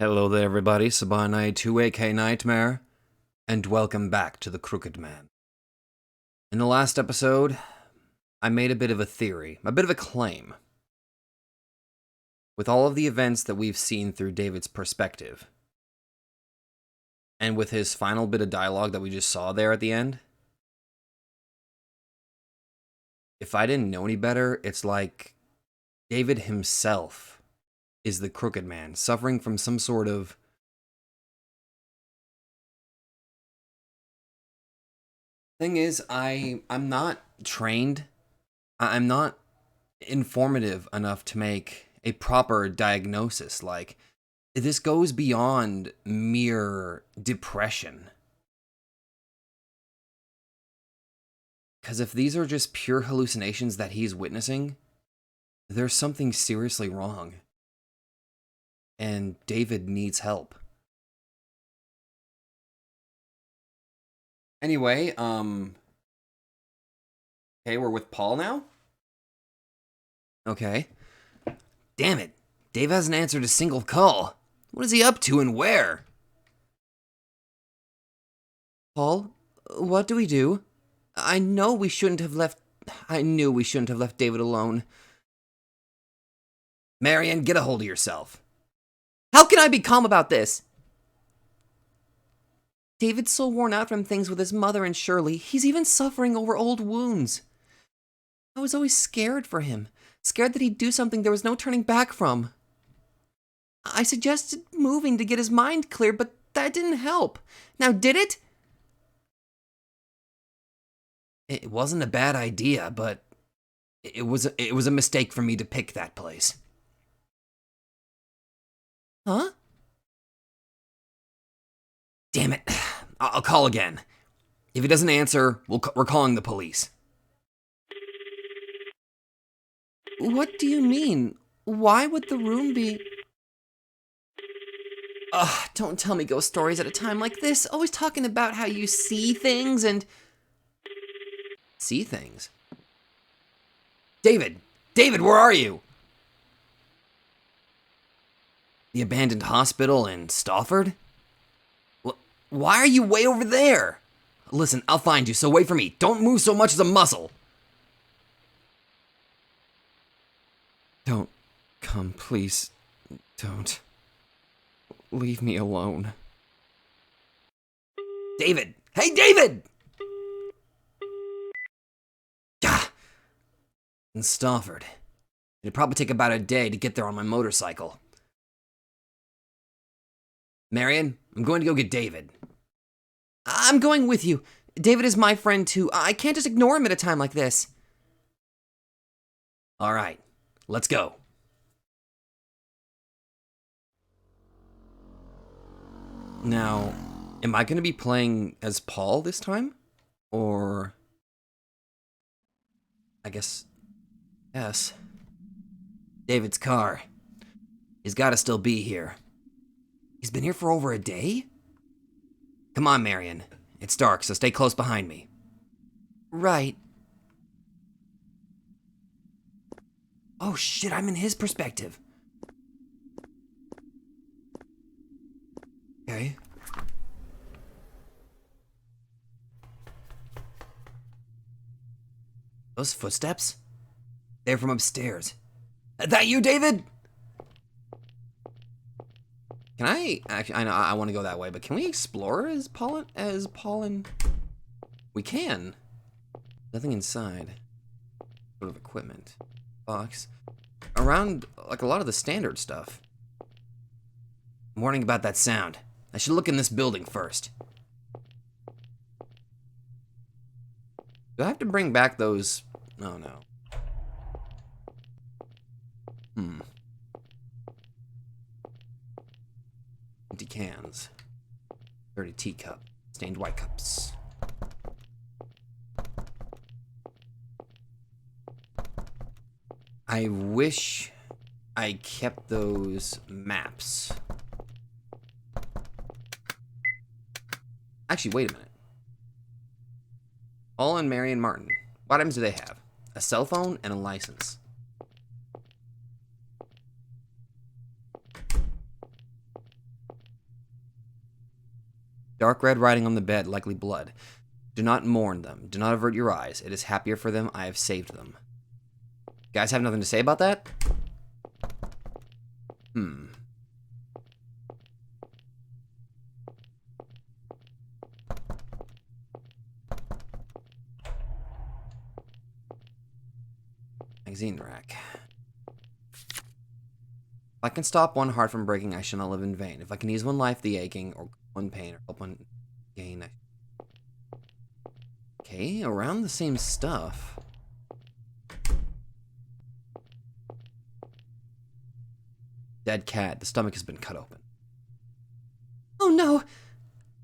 Hello there, everybody. Sabanai 2AK Nightmare, and welcome back to the Crooked Man. In the last episode, I made a bit of a theory, a bit of a claim. With all of the events that we've seen through David's perspective, and with his final bit of dialogue that we just saw there at the end, if I didn't know any better, it's like David himself is the Crooked Man, suffering from some sort of thing is, I'm not trained. I'm not informative enough to make a proper diagnosis. Like, this goes beyond mere depression. Because if these are just pure hallucinations that he's witnessing, there's something seriously wrong. And David needs help. Anyway, okay, we're with Paul now? Okay. Damn it. Dave hasn't answered a single call. What is he up to and where? Paul, what do we do? I knew we shouldn't have left David alone. Marion, get a hold of yourself. How can I be calm about this? David's so worn out from things with his mother and Shirley, he's even suffering over old wounds. I was always scared for him, scared that he'd do something there was no turning back from. I suggested moving to get his mind clear, but that didn't help. Now, did it? It wasn't a bad idea, but it was a mistake for me to pick that place. Huh? Damn it. I'll call again. If he doesn't answer, we're calling the police. What do you mean? Why would the room be... Ugh, don't tell me ghost stories at a time like this. Always talking about how you see things and... See things? David! David, where are you? The abandoned hospital in Stafford? Why are you way over there? Listen, I'll find you, so wait for me. Don't move so much as a muscle. Don't come, please. Don't. Leave me alone. David! Hey, David! Gah! In Stafford. It'd probably take about a day to get there on my motorcycle. Marion, I'm going to go get David. I'm going with you. David is my friend too. I can't just ignore him at a time like this. All right, let's go. Now, am I going to be playing as Paul this time? Or... I guess... yes. David's car. He's got to still be here. He's been here for over a day? Come on, Marion. It's dark, so stay close behind me. Right. Oh shit, I'm in his perspective. Okay. Those footsteps? They're from upstairs. That you, David? Can I actually? I know I want to go that way, but can we explore as Paul and? We can. Nothing inside. Sort of equipment, box, around like a lot of the standard stuff. I'm warning about that sound. I should look in this building first. Do I have to bring back those? Oh no. Empty cans. Dirty teacup. Stained white cups. I wish I kept those maps. Actually, wait a minute. Paul and Marion Martin. What items do they have? A cell phone and a license. Dark red writing on the bed, likely blood. Do not mourn them. Do not avert your eyes. It is happier for them. I have saved them. Guys have nothing to say about that? Magazine rack. If I can stop one heart from breaking, I shall not live in vain. If I can ease one life, the aching, or one pain, or help one gain. Okay, around the same stuff. Dead cat. The stomach has been cut open. Oh no!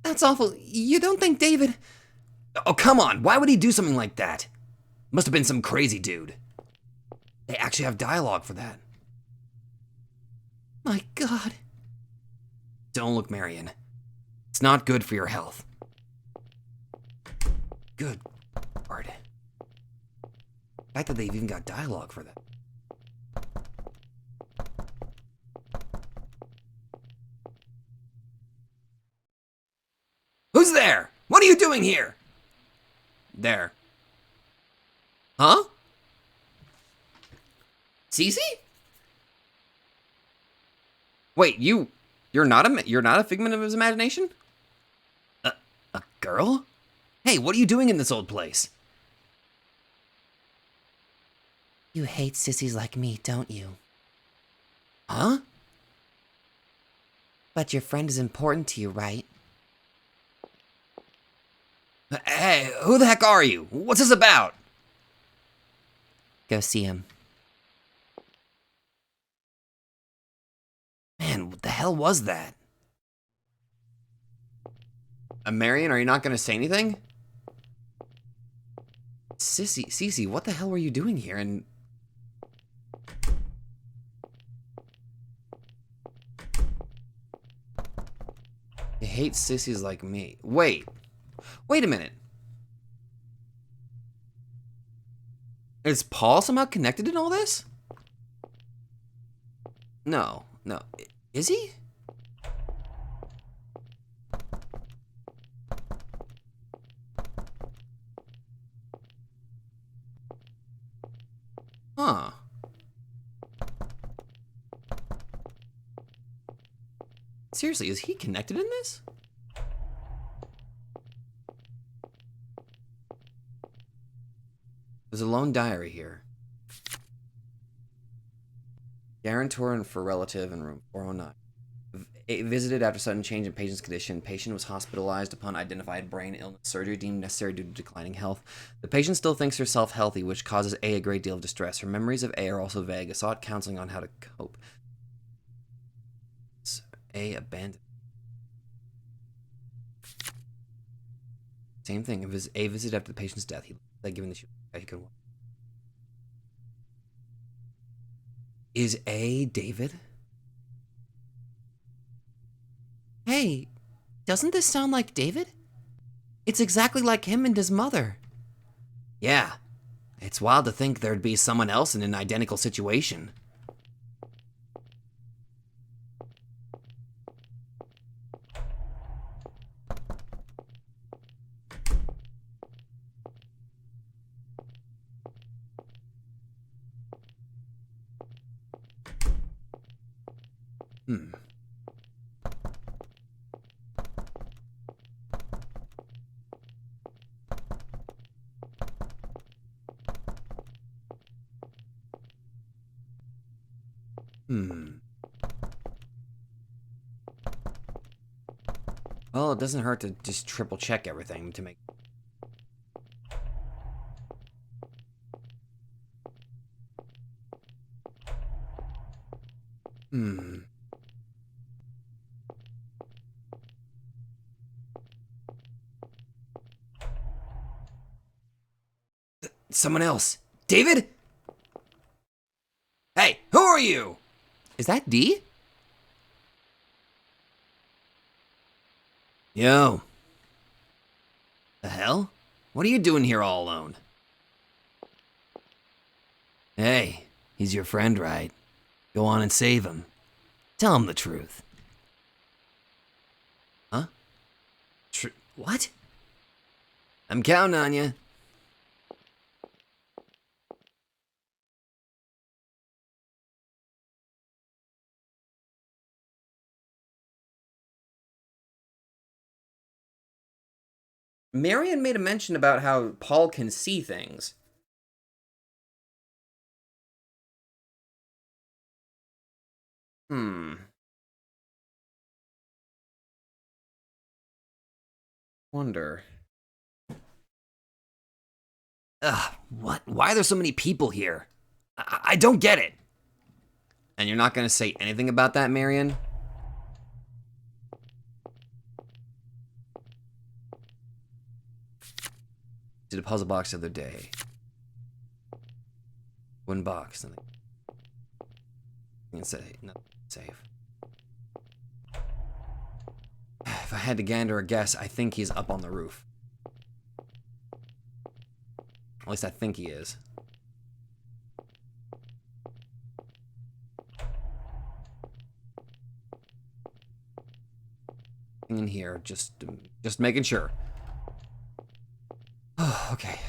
That's awful. You don't think David... Oh, come on. Why would he do something like that? Must have been some crazy dude. They actually have dialogue for that. My God. Don't look, Marion. It's not good for your health. Good Lord. The fact that they've even got dialogue for that. Who's there? What are you doing here? There. Huh? Cece? Wait, you're not a figment of his imagination? A girl? Hey, what are you doing in this old place? You hate sissies like me, don't you? Huh? But your friend is important to you, right? Hey, who the heck are you? What's this about? Go see him. Man, what the hell was that? Marion, are you not gonna say anything? Cece, what the hell were you doing here? And you hate sissies like me. Wait a minute. Is Paul somehow connected in all this? No. Is he? Huh. Seriously, is he connected in this? There's a lone diary here. Guarantor and for relative in room 409. Visited after sudden change in patient's condition. Patient was hospitalized upon identified brain illness. Surgery deemed necessary due to declining health. The patient still thinks herself healthy, which causes A great deal of distress. Her memories of A are also vague. Sought counseling on how to cope. A abandoned. Same thing. It was A visit after the patient's death. He like given the shoe. He could walk. Is A David? Hey, doesn't this sound like David? It's exactly like him and his mother. Yeah, it's wild to think there'd be someone else in an identical situation. Well, it doesn't hurt to just triple check everything to make... Someone else. David? Hey, who are you? Is that D? Yo. The hell? What are you doing here all alone? Hey, he's your friend, right? Go on and save him. Tell him the truth. Huh? What? I'm counting on you. Marion made a mention about how Paul can see things. Wonder. Ugh, what? Why are there so many people here? I don't get it. And you're not gonna say anything about that, Marion? Did a puzzle box the other day. One box, nothing. Nothing safe. If I had to gander a guess, I think he's up on the roof. At least I think he is. In here, just making sure. Oh, okay.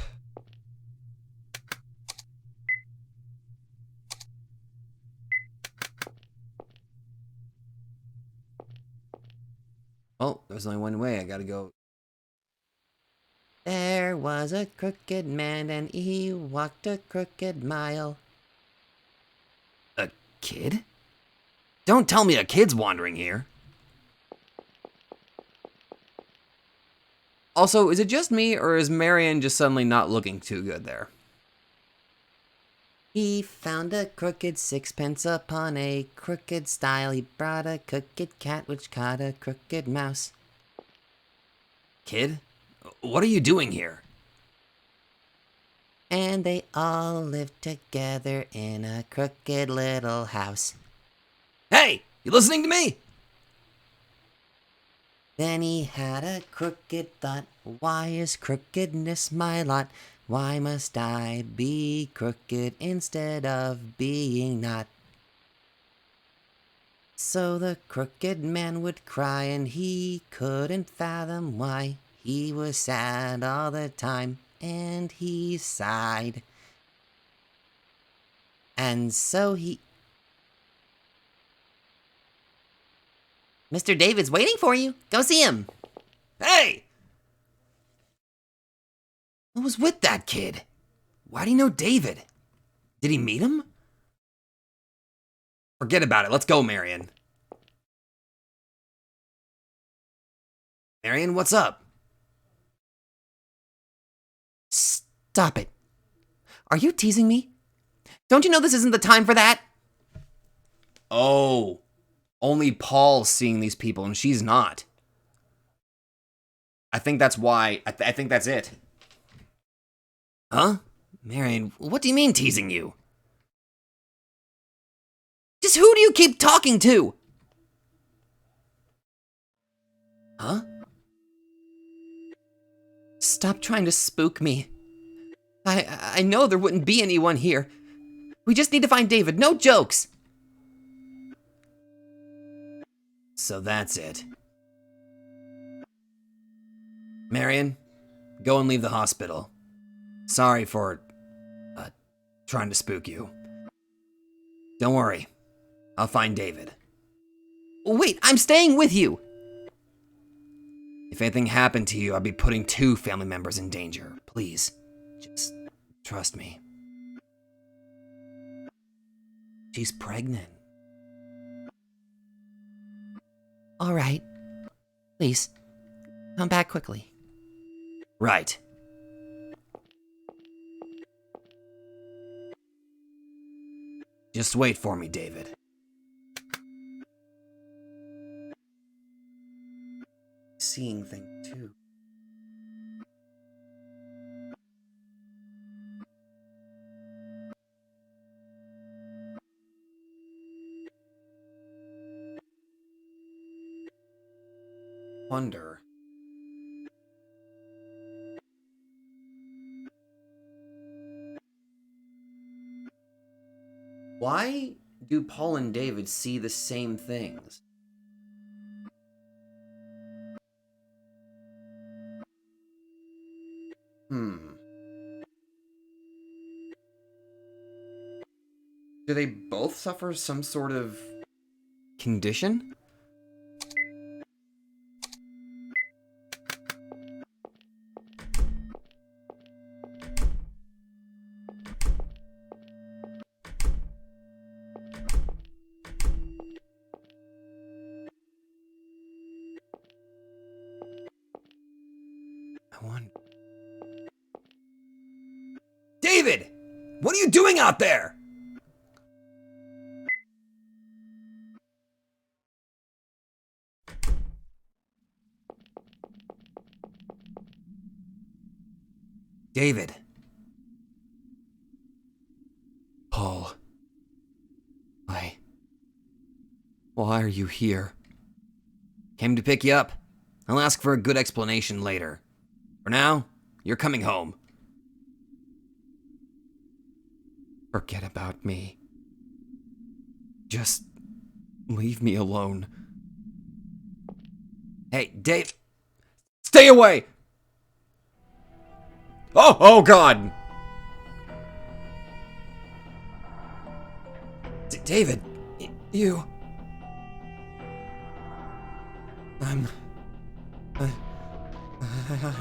Oh, there's only one way. I gotta go. There was a crooked man and he walked a crooked mile. A kid? Don't tell me a kid's wandering here. Also, is it just me or is Marion just suddenly not looking too good there? He found a crooked sixpence upon a crooked stile. He brought a crooked cat which caught a crooked mouse. Kid, what are you doing here? And they all lived together in a crooked little house. Hey, you listening to me? Then he had a crooked thought. Why is crookedness my lot? Why must I be crooked instead of being not? So the crooked man would cry and he couldn't fathom why. He was sad all the time and he sighed. And so he... Mr. David's waiting for you. Go see him. Hey! What was with that kid? Why do you know David? Did he meet him? Forget about it. Let's go, Marion. Marion, what's up? Stop it. Are you teasing me? Don't you know this isn't the time for that? Oh, only Paul's seeing these people and she's not. I think that's why. I think that's it. Huh? Marion, what do you mean teasing you? Just who do you keep talking to? Huh? Stop trying to spook me. I know there wouldn't be anyone here. We just need to find David, no jokes. So that's it. Marion, go and leave the hospital. Sorry for, trying to spook you. Don't worry, I'll find David. Wait, I'm staying with you! If anything happened to you, I'd be putting 2 family members in danger. Please, just trust me. She's pregnant. All right. Please, come back quickly. Right. Just wait for me, David. Seeing things too. Wonder. Why do Paul and David see the same things? Do they both suffer some sort of condition? I wonder. David! What are you doing out there? David. Paul. Why are you here? Came to pick you up. I'll ask for a good explanation later. For now, you're coming home. Forget about me. Just leave me alone. Hey, Dave. Stay away! Oh God! David, you... I'm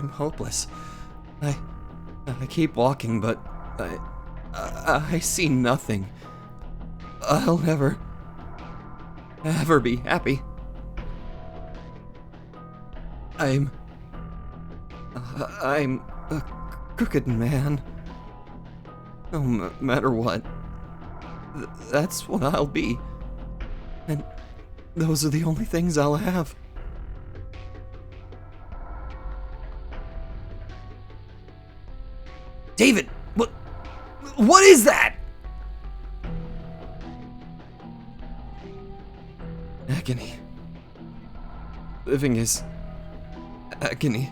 hopeless. I keep walking, but I see nothing. I'll never be happy. I'm a crooked man. No matter what, that's what I'll be. And those are the only things I'll have. David, what is that? Agony. Living is agony.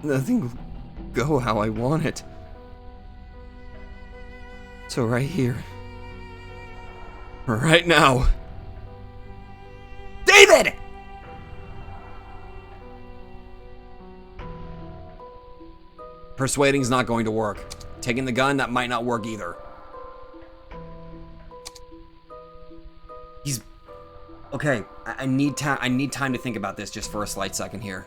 Nothing will go how I want it. So right here, right now. David! Persuading's not going to work. Taking the gun, that might not work either. He's... Okay, I need time to think about this just for a slight second here.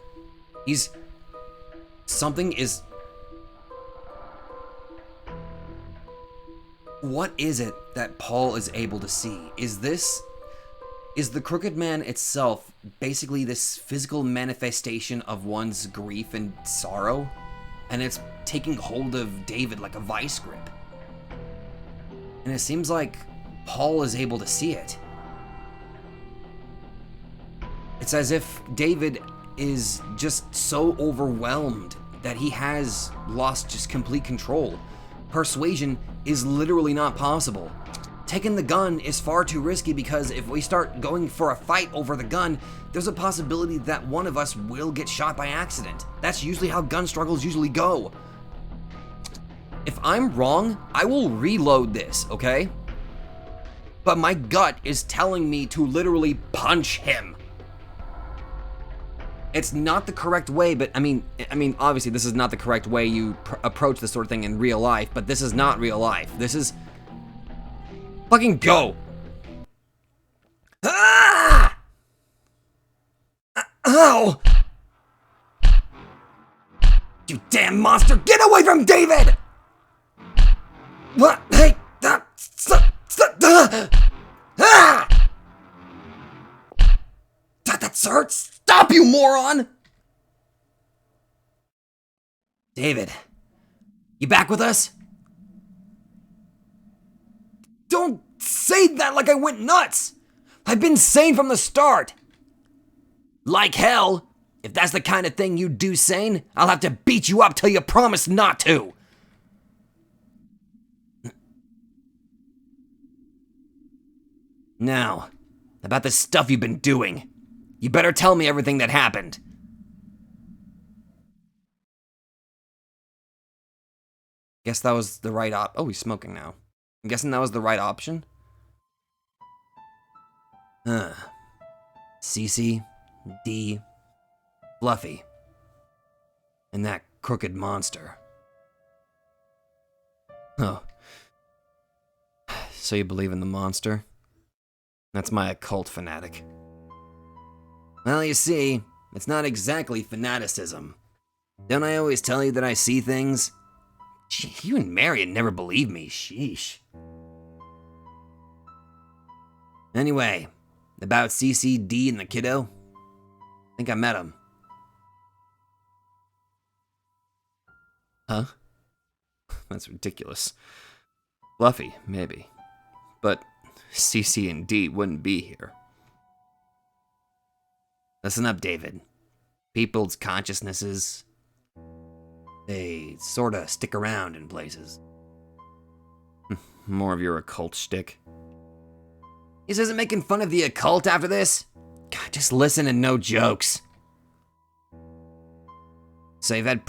Something is... What is it that Paul is able to see? Is the Crooked Man itself basically this physical manifestation of one's grief and sorrow? And it's taking hold of David like a vice grip. And it seems like Paul is able to see it. It's as if David is just so overwhelmed that he has lost just complete control. Persuasion is literally not possible. Taking the gun is far too risky because if we start going for a fight over the gun, there's a possibility that one of us will get shot by accident. That's usually how gun struggles usually go. If I'm wrong, I will reload this, okay? But my gut is telling me to literally punch him. It's not the correct way, but I mean, obviously this is not the correct way you approach this sort of thing in real life, but this is not real life. This is... Fucking go! Ah! Ow! You damn monster! Get away from David! What? Hey! Ah! That hurts! Stop, you moron! David, you back with us? Don't say that like I went nuts! I've been sane from the start! Like hell! If that's the kind of thing you do sane, I'll have to beat you up till you promise not to! Now, about the stuff you've been doing. You better tell me everything that happened. Guess that was the right oh, he's smoking now. I'm guessing that was the right option. Cece, D, Fluffy. And that crooked monster. Oh. So you believe in the monster? That's my occult fanatic. Well, you see, it's not exactly fanaticism. Don't I always tell you that I see things? Gee, you and Marion never believe me, sheesh. Anyway, about CCD and the kiddo? I think I met him. Huh? That's ridiculous. Fluffy, maybe. But CC and D wouldn't be here. Listen up, David. People's consciousnesses, they sorta stick around in places. More of your occult shtick. He isn't making fun of the occult after this? God, just listen and no jokes. So you've had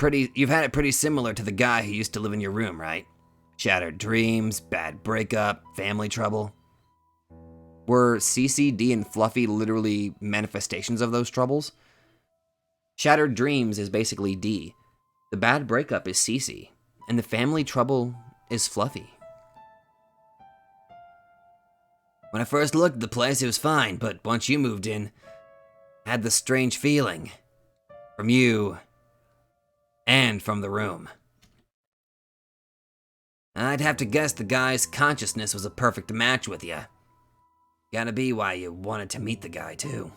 it pretty similar to the guy who used to live in your room, right? Shattered dreams, bad breakup, family trouble. Were CCD and Fluffy literally manifestations of those troubles? Shattered dreams is basically D. The bad breakup is CC, and the family trouble is Fluffy. When I first looked at the place, it was fine, but once you moved in, I had this strange feeling. From you, and from the room. I'd have to guess the guy's consciousness was a perfect match with you. Gotta be why you wanted to meet the guy, too.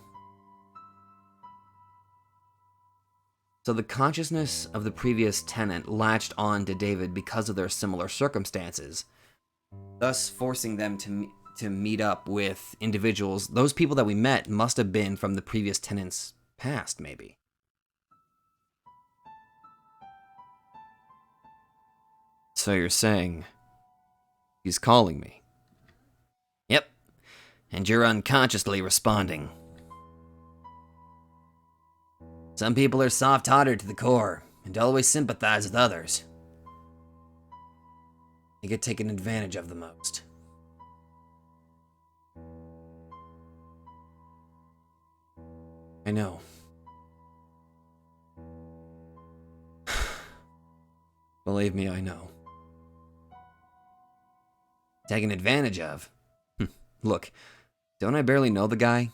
So the consciousness of the previous tenant latched on to David because of their similar circumstances, thus forcing them to meet up with individuals. Those people that we met must have been from the previous tenant's past, maybe. So you're saying he's calling me? Yep, and you're unconsciously responding. Some people are soft-hearted to the core and always sympathize with others. They get taken advantage of the most. I know. Believe me, I know. Taken advantage of? Look, don't I barely know the guy?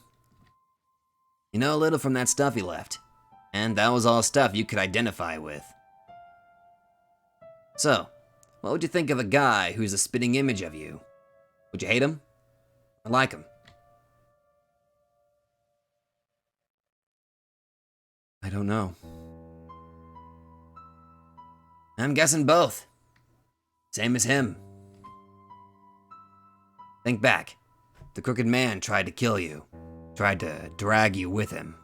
You know a little from that stuff he left. And that was all stuff you could identify with. So, what would you think of a guy who's a spitting image of you? Would you hate him? Or like him? I don't know. I'm guessing both. Same as him. Think back. The crooked man tried to kill you. Tried to drag you with him.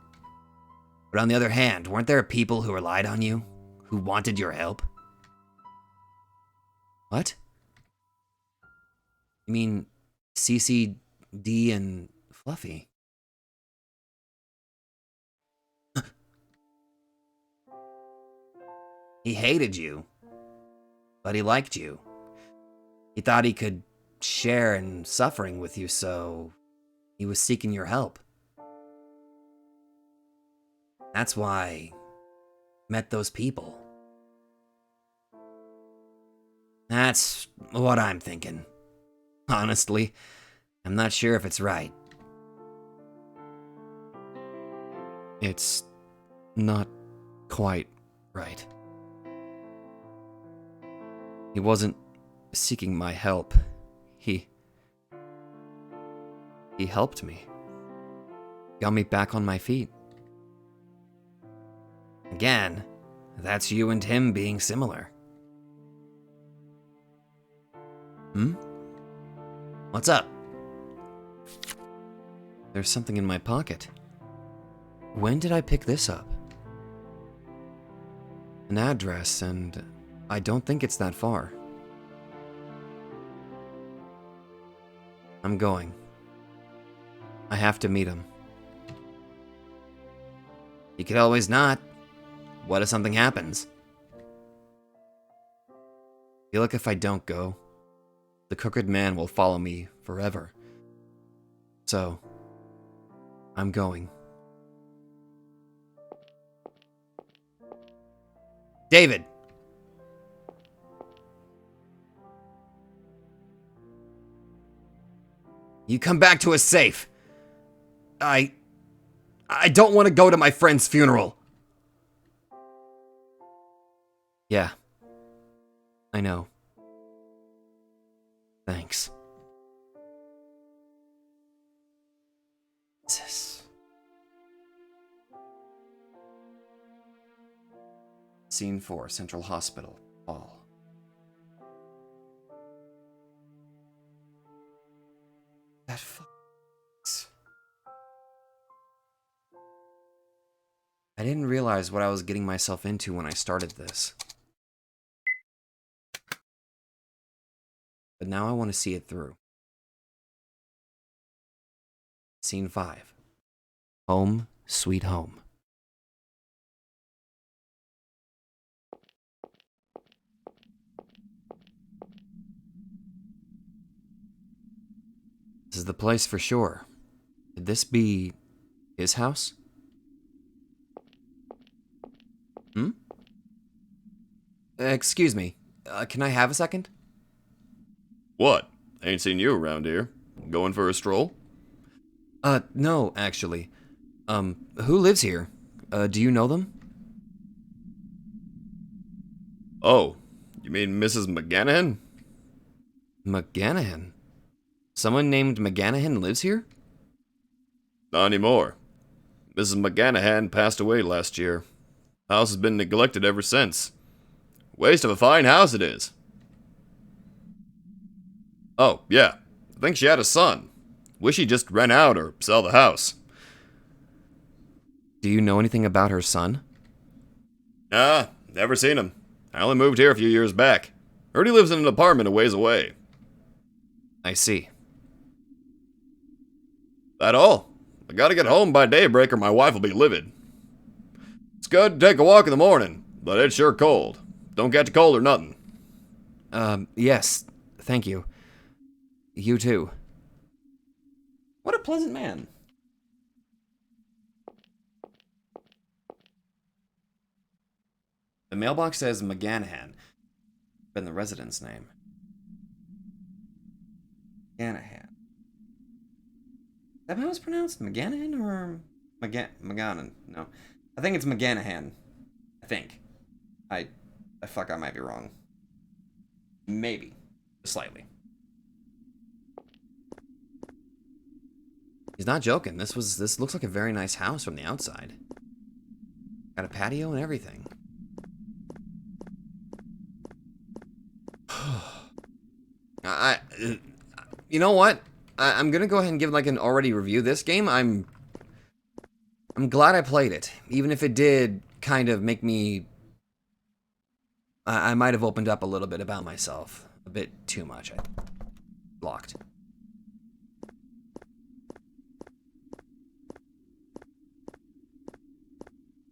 But on the other hand, weren't there people who relied on you? Who wanted your help? What? You mean CC, D, and Fluffy? He hated you, but he liked you. He thought he could share in suffering with you, so he was seeking your help. That's why I met those people. That's what I'm thinking. Honestly, I'm not sure if it's right. It's not quite right. He wasn't seeking my help. He helped me. Got me back on my feet. Again, that's you and him being similar. What's up? There's something in my pocket. When did I pick this up? An address, and I don't think it's that far. I'm going. I have to meet him. You could always not. What if something happens? I feel like if I don't go, the crooked man will follow me forever. So, I'm going. David! You come back to us safe. I don't want to go to my friend's funeral. Yeah. I know. Thanks. Jesus. Scene 4, Central Hospital. Hall. That fucks. I didn't realize what I was getting myself into when I started this. But now I want to see it through. Scene 5. Home, sweet home. This is the place for sure. Could this be his house? Hmm? Excuse me. Can I have a second? What? Ain't seen you around here. Going for a stroll? No, actually. Who lives here? Do you know them? Oh, you mean Mrs. McGanahan? McGanahan? Someone named McGanahan lives here? Not anymore. Mrs. McGanahan passed away last year. House has been neglected ever since. Waste of a fine house it is. Oh, yeah. I think she had a son. Wish he'd just rent out or sell the house. Do you know anything about her son? Nah, never seen him. I only moved here a few years back. Heard he lives in an apartment a ways away. I see. That all? I gotta get home by daybreak or my wife will be livid. It's good to take a walk in the morning, but it's sure cold. Don't catch a cold or nothing. Yes. Thank you. You too. What a pleasant man. The mailbox says McGanahan. Been the resident's name. McGanahan. Is that how it's pronounced? McGanahan or McGanahan? No. I think it's McGanahan. I think. I fuck, I might be wrong. Maybe. Slightly. He's not joking. This looks like a very nice house from the outside. Got a patio and everything. You know what? I'm gonna go ahead and give like an already review this game. I'm glad I played it, even if it did kind of make me. I might have opened up a little bit about myself, a bit too much. I blocked.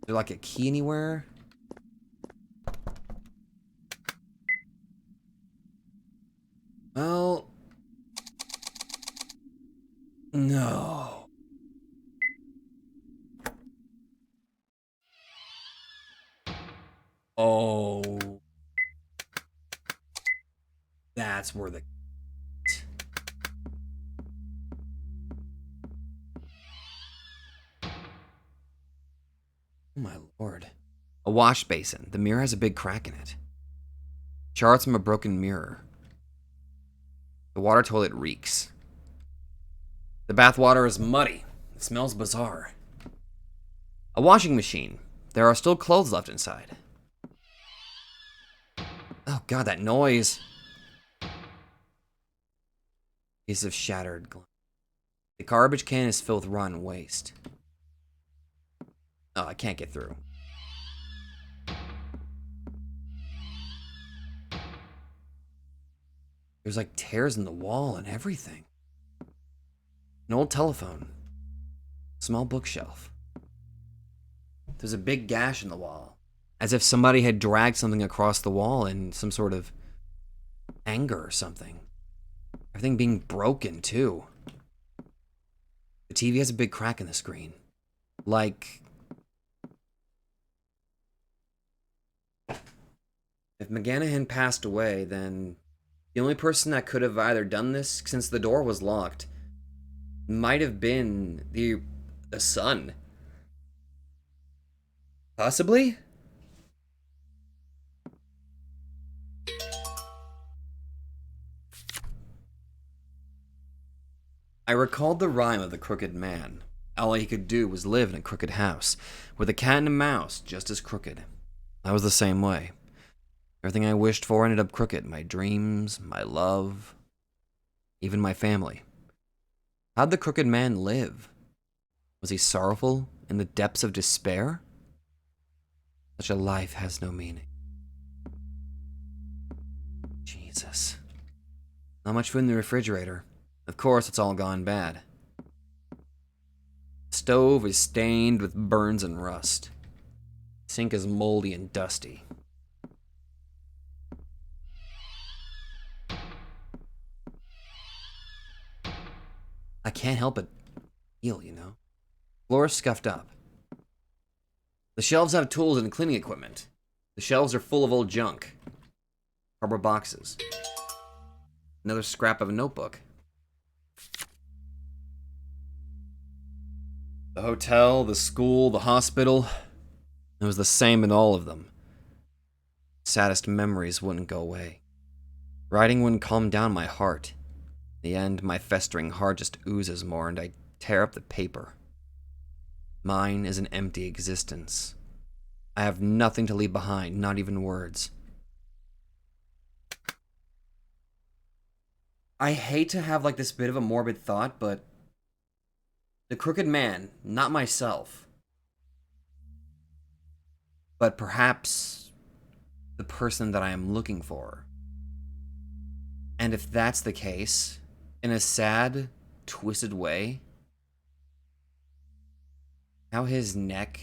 Is there like a key anywhere? Well, no. Oh. That's where the... Oh my lord. A wash basin. The mirror has a big crack in it. Shards from a broken mirror. The water toilet reeks. The bath water is muddy. It smells bizarre. A washing machine. There are still clothes left inside. Oh god, that noise. Piece of shattered glass. The garbage can is filled with rotten waste. Oh, I can't get through. There's like tears in the wall and everything. An old telephone. Small bookshelf. There's a big gash in the wall. As if somebody had dragged something across the wall in some sort of anger or something. Everything being broken, too. The TV has a big crack in the screen. Like... If McGanahan passed away, then the only person that could have either done this, since the door was locked, might have been the son. Possibly? I recalled the rhyme of the crooked man. All he could do was live in a crooked house, with a cat and a mouse just as crooked. I was the same way. Everything I wished for ended up crooked. My dreams, my love, even my family. How'd the crooked man live? Was he sorrowful in the depths of despair? Such a life has no meaning. Jesus. Not much food in the refrigerator. Of course, it's all gone bad. The stove is stained with burns and rust. The sink is moldy and dusty. I can't help but feel, you know. Floor is scuffed up. The shelves have tools and cleaning equipment. The shelves are full of old junk. Cardboard boxes. Another scrap of a notebook. The hotel, the school, the hospital. It was the same in all of them. Saddest memories wouldn't go away. Writing wouldn't calm down my heart. In the end, my festering heart just oozes more, and I tear up the paper. Mine is an empty existence. I have nothing to leave behind, not even words. I hate to have like this bit of a morbid thought, but the crooked man, not myself, but perhaps the person that I am looking for. And if that's the case, in a sad, twisted way, how his neck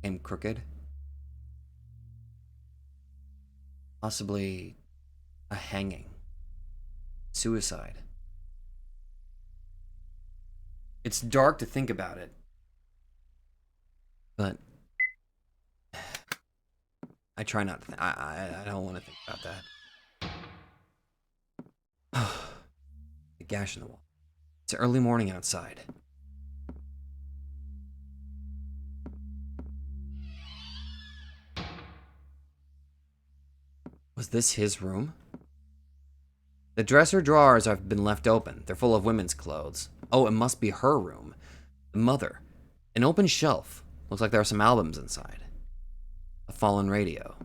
became crooked, possibly a hanging, suicide. It's dark to think about it, but I try not to. I don't want to think about that. The gash in the wall. It's early morning outside. Was this his room? The dresser drawers have been left open. They're full of women's clothes. Oh, it must be her room. The mother. An open shelf. Looks like there are some albums inside. A fallen radio.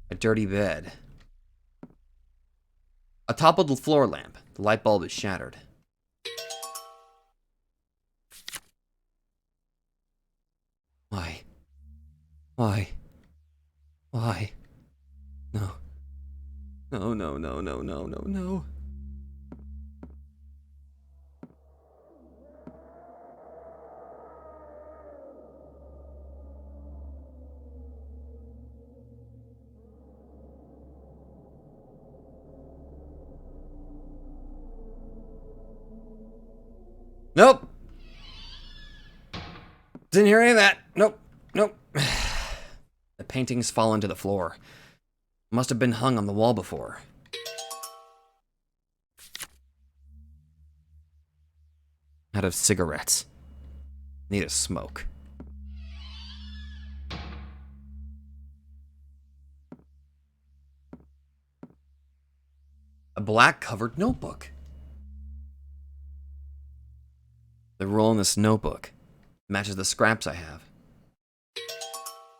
A dirty bed. A toppled floor lamp. The light bulb is shattered. Why? Why? Why? No. No, no, no, no, no, no, no. Nope. Didn't hear any of that. Nope. Nope. The painting's fallen to the floor. Must have been hung on the wall before. Out of cigarettes. Need a smoke. A black covered notebook. The roll in this notebook matches the scraps I have.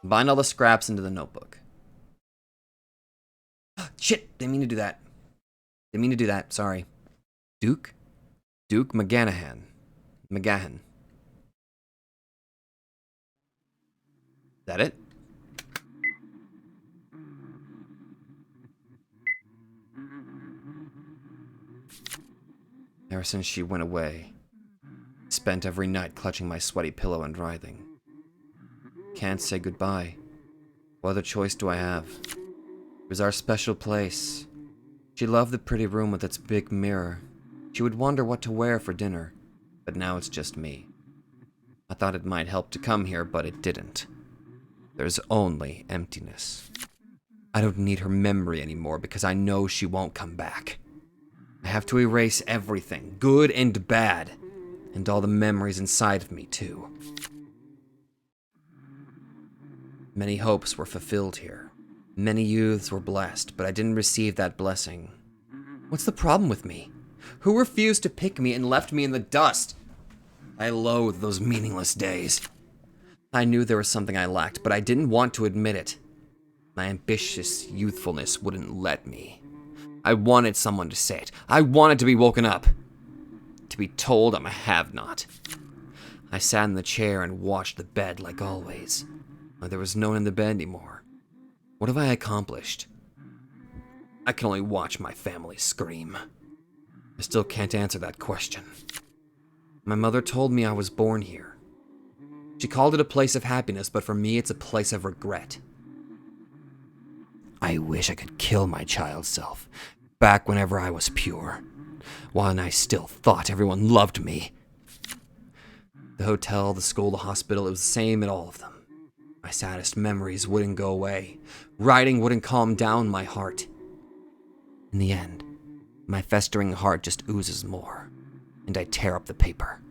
Bind all the scraps into the notebook. Shit, didn't mean to do that. Didn't mean to do that, sorry. Duke McGanahan. Is that it? Ever since she went away, spent every night clutching my sweaty pillow and writhing. Can't say goodbye. What other choice do I have? It was our special place. She loved the pretty room with its big mirror. She would wonder what to wear for dinner, but now it's just me. I thought it might help to come here, but it didn't. There's only emptiness. I don't need her memory anymore because I know she won't come back. I have to erase everything, good and bad, and all the memories inside of me, too. Many hopes were fulfilled here. Many youths were blessed, but I didn't receive that blessing. What's the problem with me? Who refused to pick me and left me in the dust? I loathe those meaningless days. I knew there was something I lacked, but I didn't want to admit it. My ambitious youthfulness wouldn't let me. I wanted someone to say it. I wanted to be woken up. To be told I'm a have-not. I sat in the chair and watched the bed like always. But there was no one in the bed anymore. What have I accomplished? I can only watch my family scream. I still can't answer that question. My mother told me I was born here. She called it a place of happiness, but for me it's a place of regret. I wish I could kill my child self, back whenever I was pure, when I still thought everyone loved me. The hotel, the school, the hospital, it was the same at all of them. My saddest memories wouldn't go away. Writing wouldn't calm down my heart. In the end, my festering heart just oozes more, and I tear up the paper.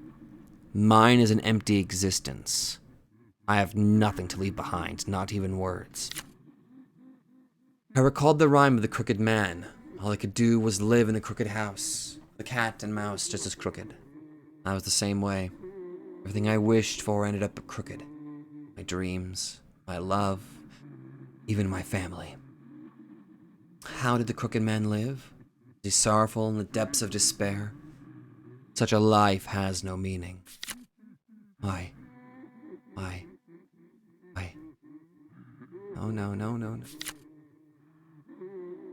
Mine is an empty existence. I have nothing to leave behind, not even words. I recalled the rhyme of the crooked man. All I could do was live in the crooked house. The cat and mouse just as crooked. I was the same way. Everything I wished for ended up crooked. My dreams, my love, even my family. How did the crooked man live? Was he sorrowful in the depths of despair? Such a life has no meaning. Why? Oh, no.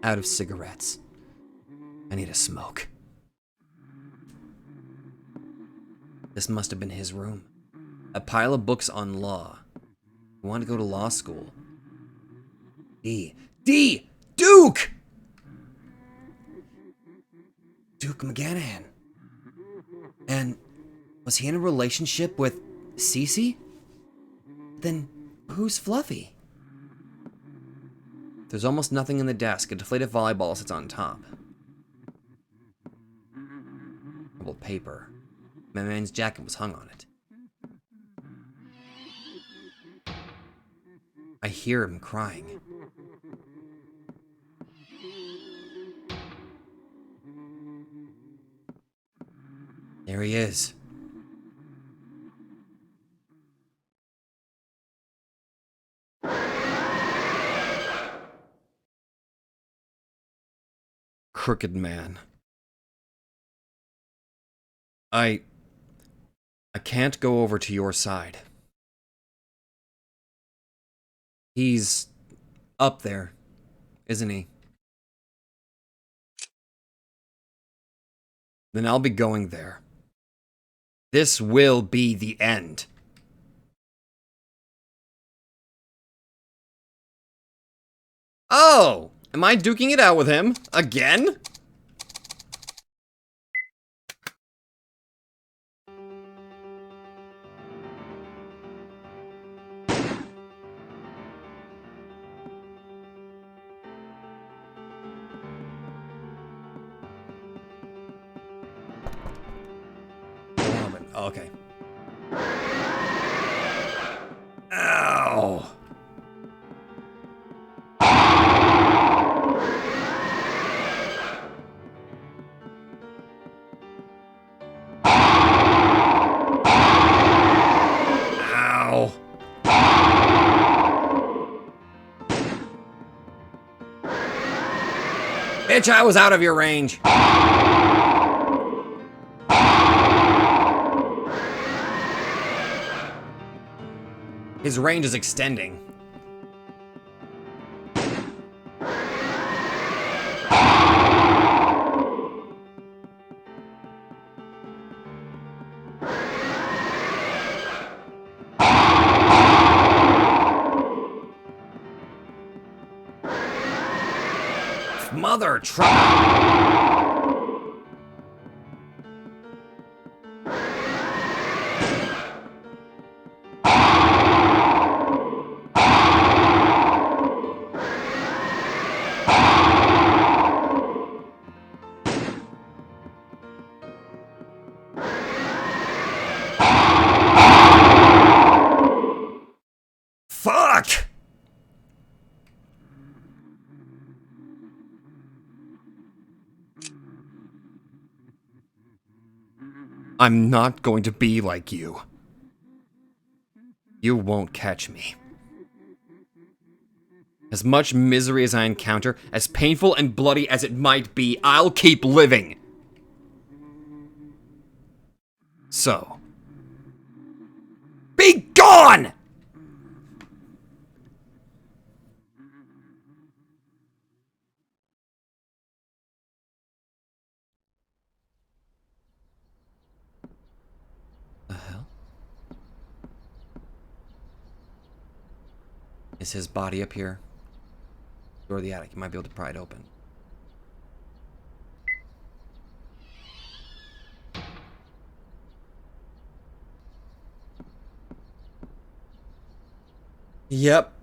Out of cigarettes. I need a smoke. This must have been his room. A pile of books on law. He wanted to go to law school. Duke! Duke McGanahan. And was he in a relationship with Cece? Then who's Fluffy? There's almost nothing in the desk. A deflated volleyball sits on top. Crumpled paper. My man's jacket was hung on it. I hear him crying. There he is. Crooked man. I can't go over to your side. He's up there, isn't he? Then I'll be going there. This will be the end. Oh! Am I duking it out with him? Again? Oh, okay. Ow! Ow! Bitch, I was out of your range. His range is extending. Mother trucker! I'm not going to be like you. You won't catch me. As much misery as I encounter, as painful and bloody as it might be, I'll keep living. So, be gone! The hell? Is his body up here? Door of the attic. You might be able to pry it open. Yep.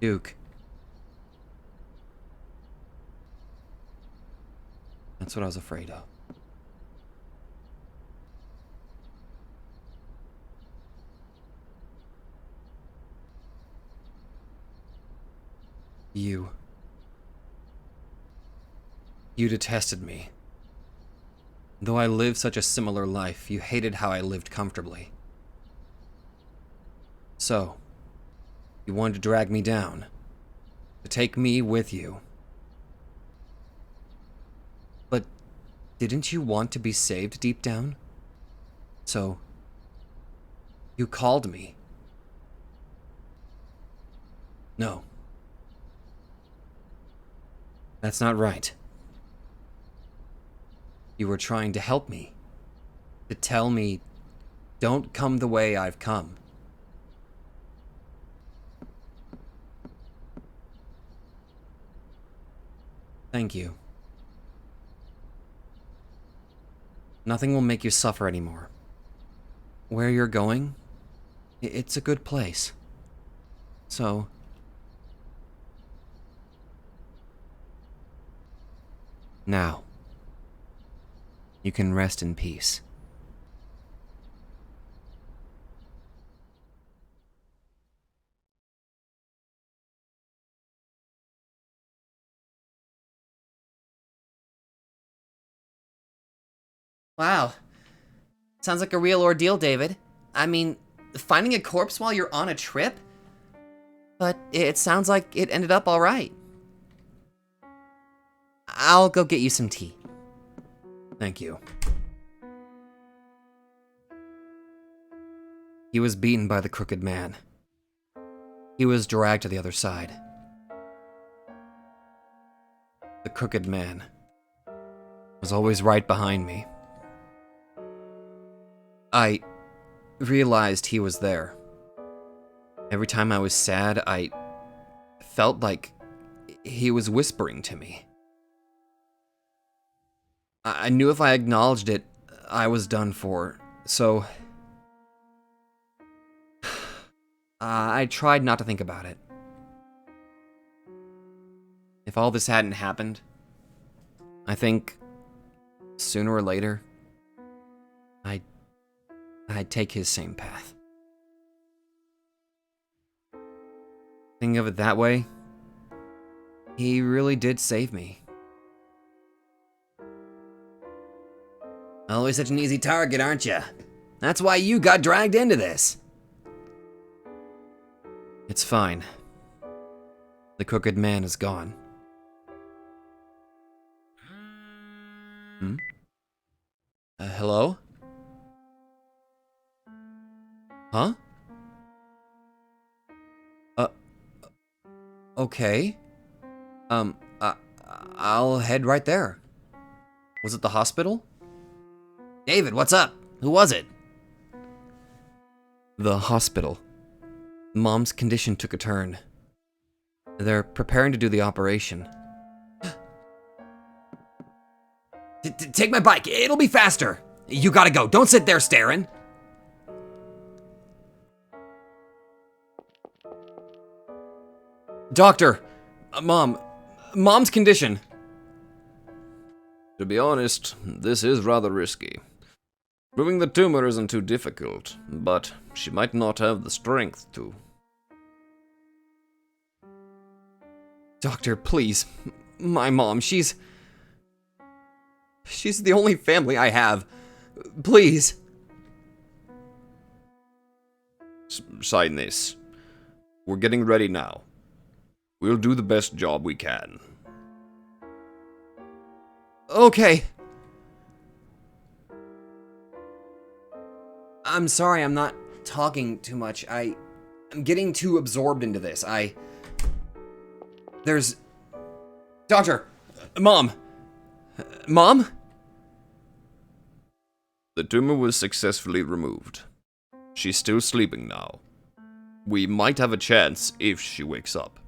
Duke. That's what I was afraid of. You detested me. Though I lived such a similar life, you hated how I lived comfortably. So, you wanted to drag me down, to take me with you. But didn't you want to be saved deep down? So, you called me. No. That's not right. You were trying to help me. To tell me, don't come the way I've come. Thank you. Nothing will make you suffer anymore. Where you're going, it's a good place. So, now, you can rest in peace. Wow. Sounds like a real ordeal, David. I mean, finding a corpse while you're on a trip? But it sounds like it ended up all right. I'll go get you some tea. Thank you. He was beaten by the crooked man. He was dragged to the other side. The crooked man was always right behind me. I realized he was there. Every time I was sad, I felt like he was whispering to me. I knew if I acknowledged it, I was done for, so I tried not to think about it. If all this hadn't happened, I think sooner or later, I'd take his same path. Think of it that way, he really did save me. Always such an easy target, aren't you? That's why you got dragged into this. It's fine. The crooked man is gone. Hello? Huh? Okay. I'll head right there. Was it the hospital? David, what's up? Who was it? The hospital. Mom's condition took a turn. They're preparing to do the operation. Take my bike. It'll be faster. You gotta go. Don't sit there staring. Doctor! Mom's condition. To be honest, this is rather risky. Moving the tumor isn't too difficult, but she might not have the strength to. Doctor, please. My mom, she's She's the only family I have. Please. Sign this. We're getting ready now. We'll do the best job we can. Okay. I'm sorry I'm not talking too much. I'm getting too absorbed into this. There's... Doctor! Mom! Mom? The tumor was successfully removed. She's still sleeping now. We might have a chance if she wakes up.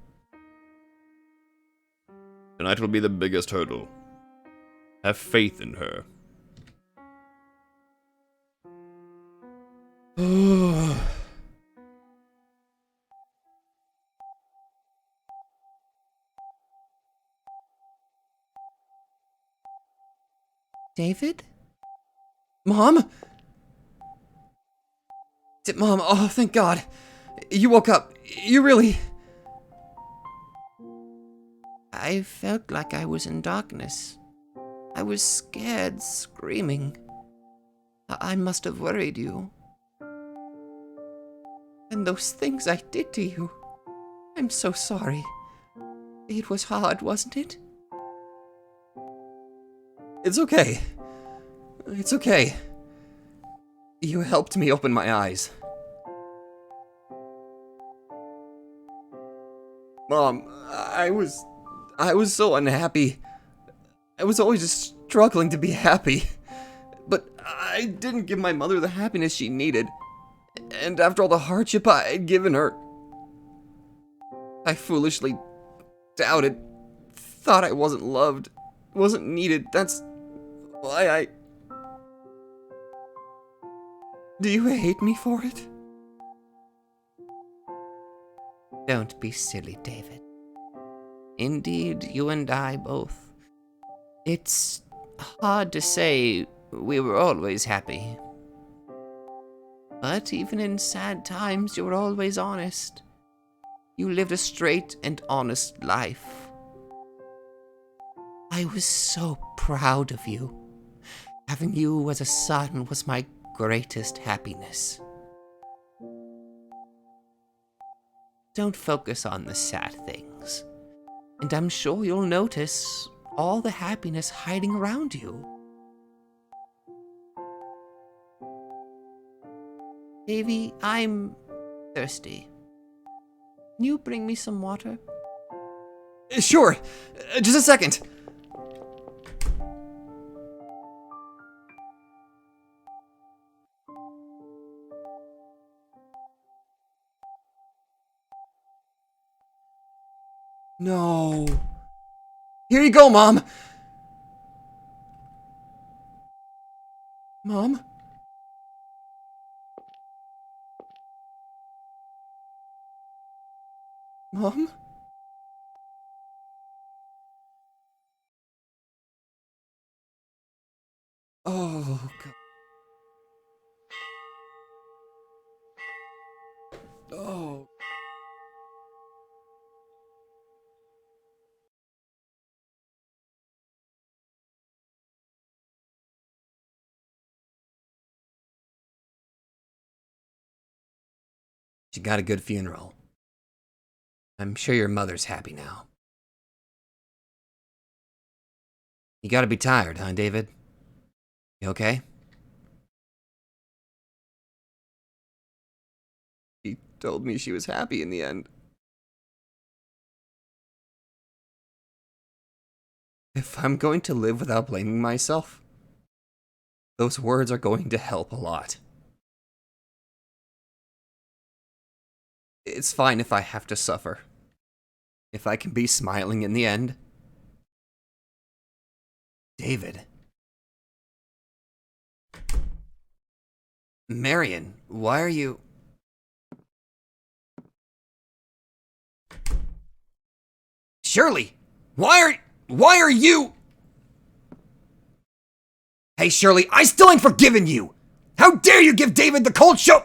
Tonight will be the biggest hurdle. Have faith in her. David? Mom? Mom, oh, thank God. You woke up. You really... I felt like I was in darkness. I was scared, screaming. I must have worried you. And those things I did to you. I'm so sorry. It was hard, wasn't it? It's okay. It's okay. You helped me open my eyes. Mom, I was so unhappy. I was always just struggling to be happy. But I didn't give my mother the happiness she needed. And after all the hardship I had given her, I foolishly doubted, thought I wasn't loved, wasn't needed. That's why I... Do you hate me for it? Don't be silly, David. Indeed, you and I both. It's hard to say we were always happy. But even in sad times, you were always honest. You lived a straight and honest life. I was so proud of you. Having you as a son was my greatest happiness. Don't focus on the sad things, and I'm sure you'll notice all the happiness hiding around you. Davy, I'm thirsty. Can you bring me some water? Sure. Just a second. No. Here you go, Mom. Mom? Mom? Oh, God. Oh. She got a good funeral. I'm sure your mother's happy now. You gotta be tired, huh, David? You okay? She told me she was happy in the end. If I'm going to live without blaming myself, those words are going to help a lot. It's fine if I have to suffer. If I can be smiling in the end. David. Marion, why are you... Shirley, why are you... Hey, Shirley, I still ain't forgiven you! How dare you give David the cold show...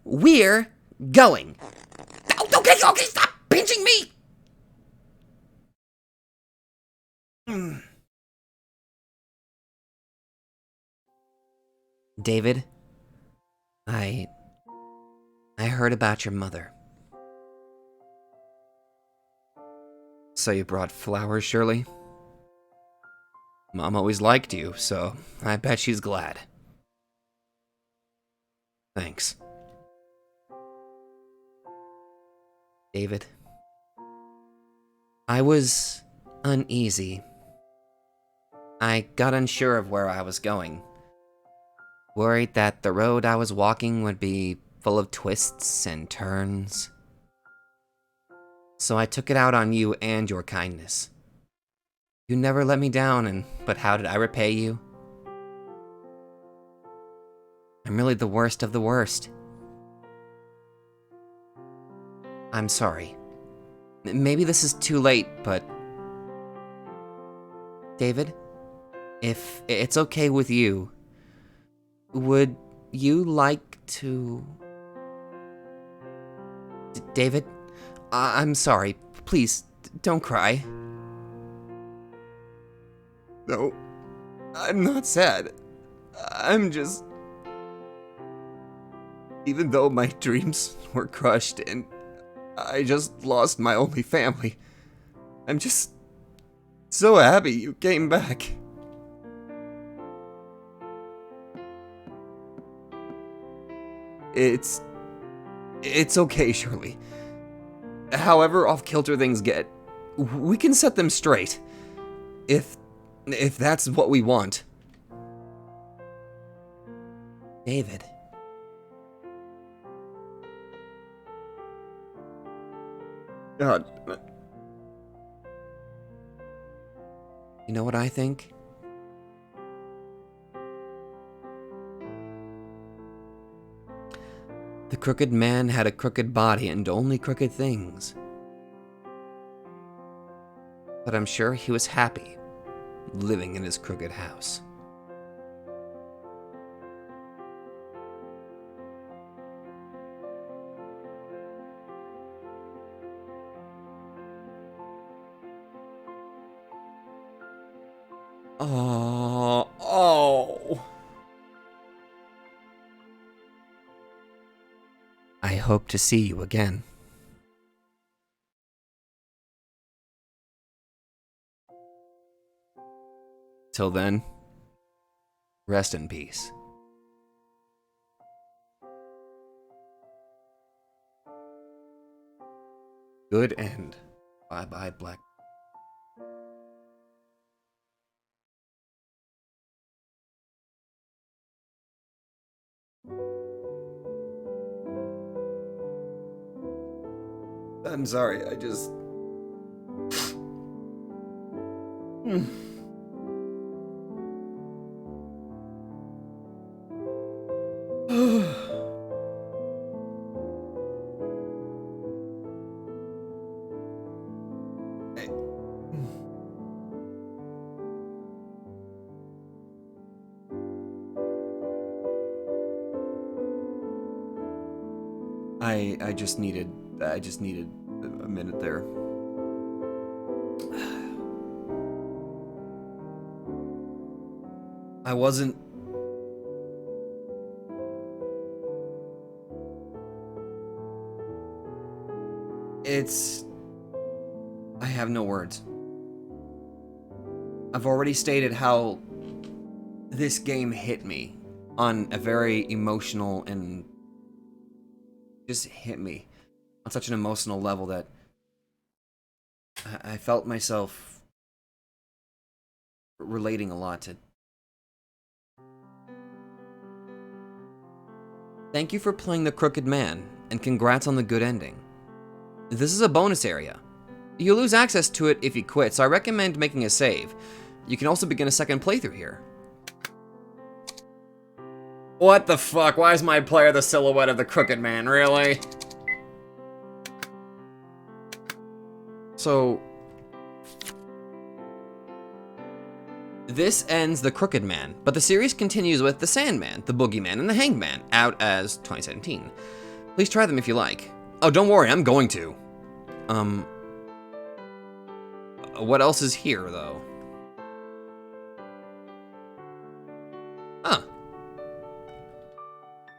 We're going. Okay, stop pinching me! David, I heard about your mother. So you brought flowers, Shirley? Mom always liked you, so I bet she's glad. Thanks. David, I was uneasy. I got unsure of where I was going. Worried that the road I was walking would be full of twists and turns. So I took it out on you and your kindness. You never let me down, but how did I repay you? I'm really the worst of the worst. I'm sorry. Maybe this is too late, but... David, if it's okay with you, would you like to... David, I'm sorry. Please, don't cry. No, I'm not sad. I'm just... Even though my dreams were crushed and I just lost my only family, I'm just so happy you came back. It's okay, Shirley. However off-kilter things get, we can set them straight. If that's what we want. David. God. You know what I think? The crooked man had a crooked body and only crooked things. But I'm sure he was happy living in his crooked house. Oh. I hope to see you again. Till then, rest in peace. Good end. Bye-bye, Black. I'm sorry, I just... I just needed a minute there. I wasn't... I have no words. I've already stated how this game hit me on a very emotional and just hit me on such an emotional level that I felt myself relating a lot to. Thank you for playing the Crooked Man, and congrats on the good ending. This is a bonus area. You'll lose access to it if you quit, so I recommend making a save. You can also begin a second playthrough here. What the fuck? Why is my player the silhouette of the Crooked Man? Really? So... this ends the Crooked Man, but the series continues with the Sandman, the Boogeyman, and the Hanged Man, out as 2017. Please try them if you like. Oh, don't worry, I'm going to. What else is here, though? Huh.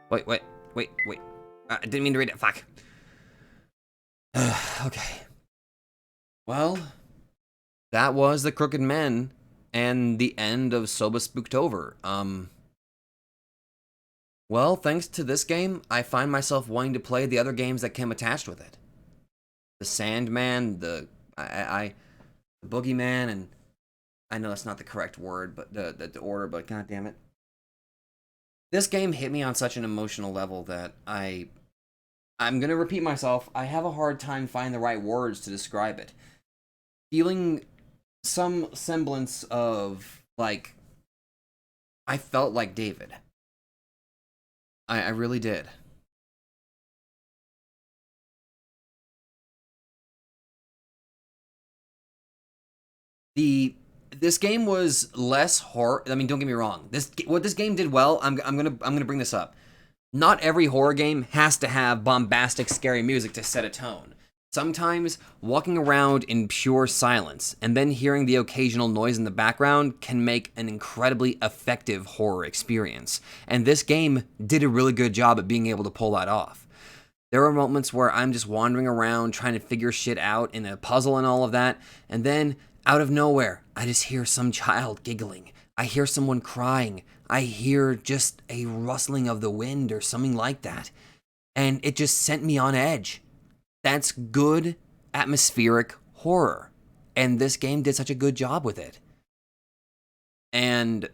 Wait. I didn't mean to read it. Fuck. Okay. Well, that was The Crooked Men and the end of SobaSpooktober. Well, thanks to this game, I find myself wanting to play the other games that came attached with it. The Sandman, the Boogeyman, and I know that's not the correct word, but the order, but god damn it. This game hit me on such an emotional level that I'm gonna repeat myself. I have a hard time finding the right words to describe it. Feeling some semblance of, like, I felt like David. I really did. This game was less horror. I mean, don't get me wrong. What this game did well. I'm gonna bring this up. Not every horror game has to have bombastic, scary music to set a tone. Sometimes walking around in pure silence and then hearing the occasional noise in the background can make an incredibly effective horror experience. And this game did a really good job at being able to pull that off. There are moments where I'm just wandering around trying to figure shit out in a puzzle and all of that, and then out of nowhere, I just hear some child giggling. I hear someone crying. I hear just a rustling of the wind or something like that. And it just sent me on edge. That's good atmospheric horror. And this game did such a good job with it. And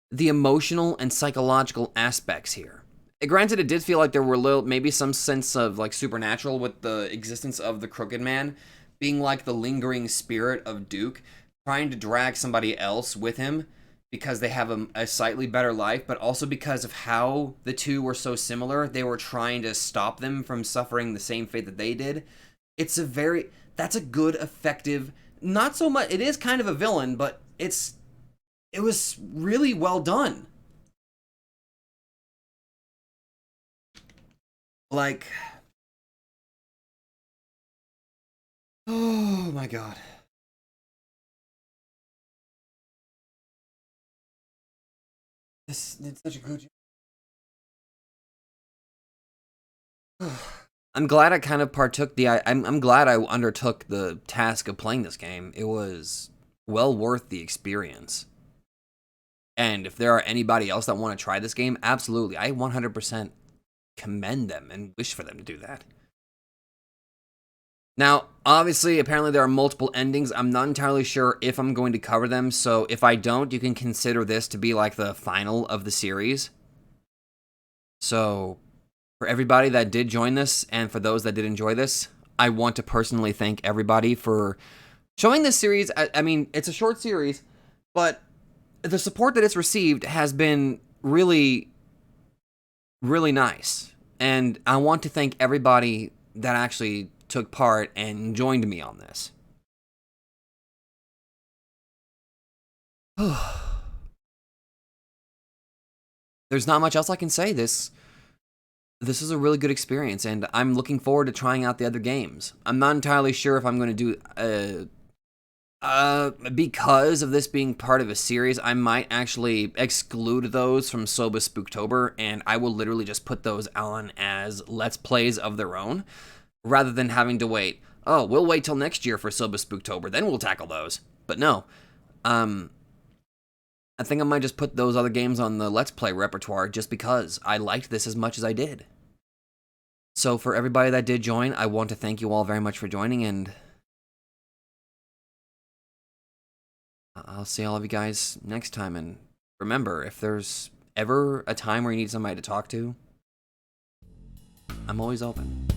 the emotional and psychological aspects here. Granted, it did feel like there were maybe some sense of like supernatural with the existence of the Crooked Man being like the lingering spirit of Duke, trying to drag somebody else with him because they have a slightly better life, but also because of how the two were so similar, they were trying to stop them from suffering the same fate that they did. That's a good, effective, not so much, it is kind of a villain, but it was really well done. Like, oh my god. This did such a good job. I'm glad I kind of partook I'm glad I undertook the task of playing this game. It was well worth the experience. And if there are anybody else that want to try this game, absolutely. I 100% commend them and wish for them to do that. Now, obviously, apparently there are multiple endings. I'm not entirely sure if I'm going to cover them, so if I don't, you can consider this to be like the final of the series. So, for everybody that did join this, and for those that did enjoy this, I want to personally thank everybody for showing this series. I mean, it's a short series, but the support that it's received has been really, really nice. And I want to thank everybody that actually took part and joined me on this. There's not much else I can say. This is a really good experience, and I'm looking forward to trying out the other games. I'm not entirely sure if I'm going to do because of this being part of a series, I might actually exclude those from SobaSpooktober, and I will literally just put those on as Let's Plays of their own, rather than having to wait. Oh, we'll wait till next year for SobaSpooktober, then we'll tackle those. But no, I think I might just put those other games on the Let's Play repertoire just because I liked this as much as I did. So for everybody that did join, I want to thank you all very much for joining, and I'll see all of you guys next time. And remember, if there's ever a time where you need somebody to talk to, I'm always open.